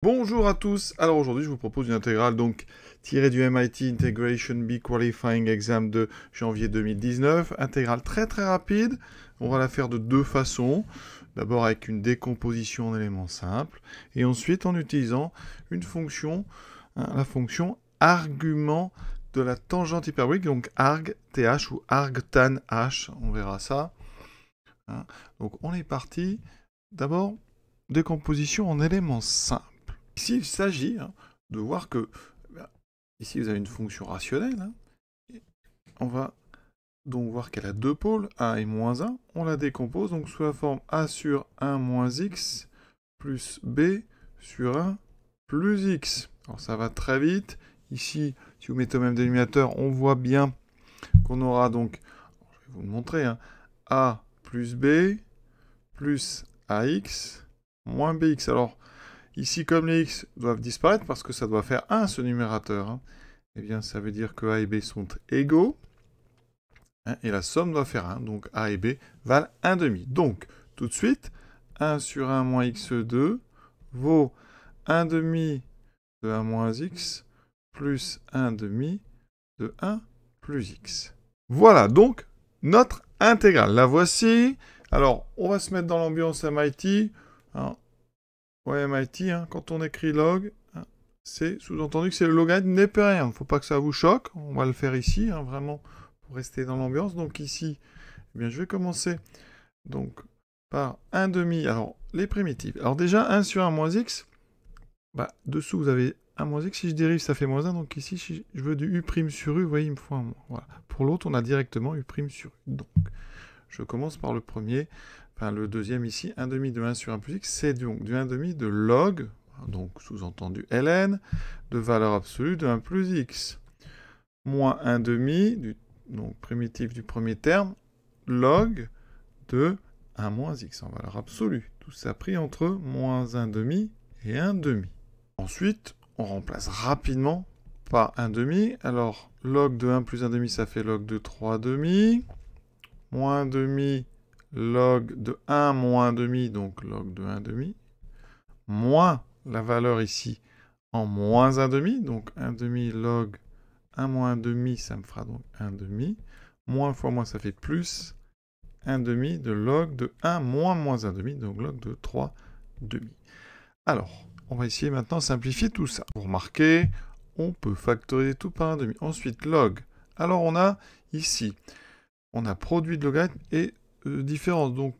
Bonjour à tous. Alors aujourd'hui, je vous propose une intégrale donc tirée du MIT Integration Bee Qualifying Exam de janvier 2019. Intégrale très rapide. On va la faire de deux façons. D'abord avec une décomposition en éléments simples et ensuite en utilisant une fonction, la fonction argument de la tangente hyperbolique, donc arg th ou arg tan h. On verra ça. Donc on est parti. D'abord, décomposition en éléments simples. Ici, il s'agit de voir que, ici vous avez une fonction rationnelle, on va donc voir qu'elle a deux pôles, a et moins 1, on la décompose donc sous la forme a sur 1 moins x plus b sur 1 plus x. Alors ça va très vite, ici, si vous mettez au même dénominateur, on voit bien qu'on aura donc, je vais vous le montrer, a plus b plus ax moins bx. Alors, ici, comme les x doivent disparaître parce que ça doit faire 1 ce numérateur, eh bien ça veut dire que a et b sont égaux, et la somme doit faire 1, donc a et b valent 1 demi. Donc, tout de suite, 1 sur 1 moins x2 vaut 1 demi de 1 moins x plus 1 demi de 1 plus x. Voilà donc notre intégrale. La voici. Alors, on va se mettre dans l'ambiance MIT. Ouais, MIT, quand on écrit log, c'est sous-entendu que c'est le logarithme népérien. Il ne faut pas que ça vous choque. On va le faire ici, vraiment, pour rester dans l'ambiance. Donc ici, eh bien, je vais commencer donc, par 1 demi. Alors, les primitives. Alors déjà, 1 sur 1 moins x. Dessous, vous avez 1 moins x. Si je dérive, ça fait moins 1. Donc ici, si je veux du u' sur u, vous voyez, il me faut un moins. Voilà. Pour l'autre, on a directement u' sur u. Donc, je commence par le premier. Enfin, le deuxième ici, 1 demi de 1 sur 1 plus x, c'est donc du 1 demi de log, donc sous-entendu ln, de valeur absolue de 1 plus x, moins 1 demi, donc primitif du premier terme, log de 1 moins x en valeur absolue. Tout ça pris entre moins 1 demi et 1 demi. Ensuite, on remplace rapidement par 1 demi. Alors, log de 1 plus 1 demi, ça fait log de 3 demi, moins 1 demi, log de 1 moins 1 demi, donc log de 1 demi, moins la valeur ici en moins 1 demi, donc 1 demi log 1 moins 1 demi, ça me fera donc 1 demi, moins fois moins, ça fait plus 1 demi de log de 1 moins moins 1 demi, donc log de 3 demi. Alors, on va essayer maintenant de simplifier tout ça. Vous remarquez, on peut factoriser tout par 1 demi. Ensuite, log. Alors, on a ici, on a produit de logarithme et différence. Donc,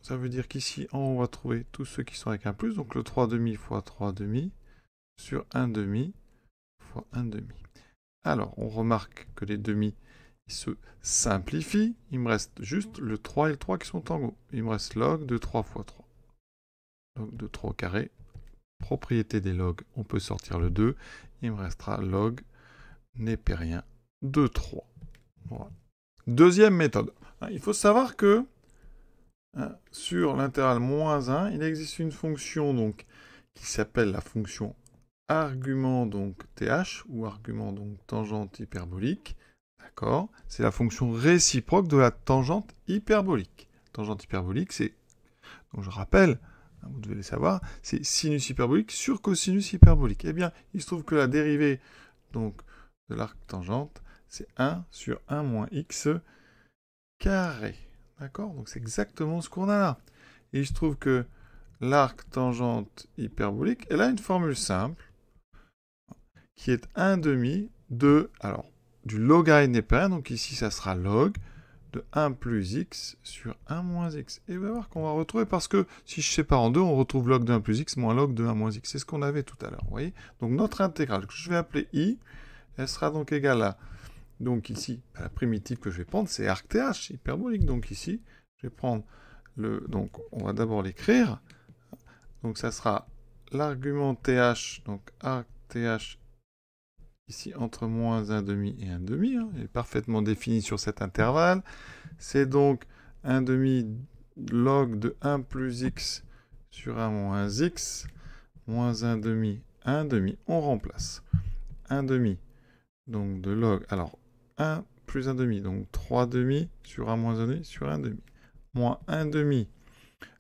ça veut dire qu'ici, on va trouver tous ceux qui sont avec un plus. Donc, le 3 demi fois 3 demi sur 1 demi fois 1 demi. Alors, on remarque que les demi se simplifient. Il me reste juste le 3 et le 3 qui sont en haut. Il me reste log de 3 fois 3. Log de 3 au carré. Propriété des logs, on peut sortir le 2. Il me restera log népérien de 3. Voilà. Deuxième méthode. Il faut savoir que sur l'intervalle moins 1, il existe une fonction donc, qui s'appelle la fonction argument donc th, ou argument donc tangente hyperbolique. D'accord? C'est la fonction réciproque de la tangente hyperbolique. Tangente hyperbolique, c'est, donc je rappelle, vous devez le savoir, c'est sinus hyperbolique sur cosinus hyperbolique. Eh bien, il se trouve que la dérivée donc, de l'arc tangente, c'est 1 sur 1 moins x carré. D'accord? Donc c'est exactement ce qu'on a là. Et il se trouve que l'arc tangente hyperbolique, elle a une formule simple, qui est 1 demi de, alors, du logarithme népérien, donc ici ça sera log, de 1 plus x sur 1 moins x. Et on va voir qu'on va retrouver, parce que si je sépare en deux, on retrouve log de 1 plus x moins log de 1 moins x. C'est ce qu'on avait tout à l'heure, vous voyez? Donc notre intégrale, que je vais appeler i, elle sera donc égale à, donc ici, la primitive que je vais prendre, c'est arc th, hyperbolique. Donc ici, je vais prendre le, donc on va d'abord l'écrire. Donc ça sera l'argument th, donc arc th, ici entre moins 1 demi et 1 demi, il est parfaitement défini sur cet intervalle. C'est donc 1 demi log de 1 plus x sur 1 moins x, moins 1 demi, 1 demi, on remplace. 1 demi, donc de log, alors 1 plus 1 demi, donc 3 demi sur 1 moins 1 demi sur 1 demi, moins 1 demi,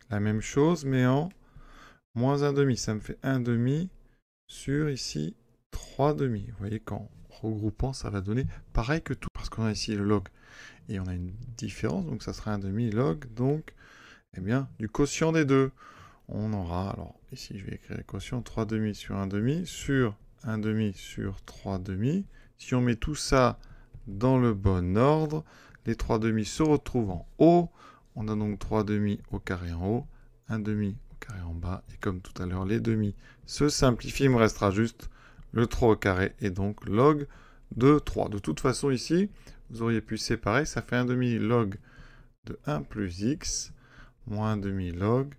la même chose, mais en moins 1 demi, ça me fait 1 demi sur ici 3 demi. Vous voyez qu'en regroupant, ça va donner pareil que tout, parce qu'on a ici le log et on a une différence, donc ça sera 1 demi log, donc, eh bien, du quotient des deux. On aura, alors ici je vais écrire le quotient 3 demi sur 1 demi sur 1 demi sur 3 demi. Si on met tout ça dans le bon ordre, les 3 demi se retrouvent en haut. On a donc 3 demi au carré en haut, 1 demi au carré en bas. Et comme tout à l'heure, les demi se simplifient. Il me restera juste le 3 au carré et donc log de 3. De toute façon, ici, vous auriez pu séparer. Ça fait 1 demi log de 1 plus x moins 1 demi log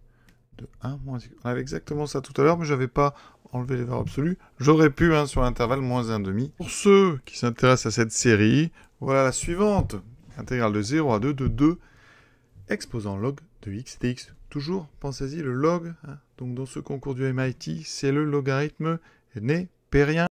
de 1 moins x. On avait exactement ça tout à l'heure, mais je n'avais pas enlevé les valeurs absolues. J'aurais pu sur l'intervalle moins 1 demi. Pour ceux qui s'intéressent à cette série, voilà la suivante. Intégrale de 0 à 2 de 2 exposant log de x dx. Toujours, pensez-y, le log. Donc dans ce concours du MIT, c'est le logarithme népérien.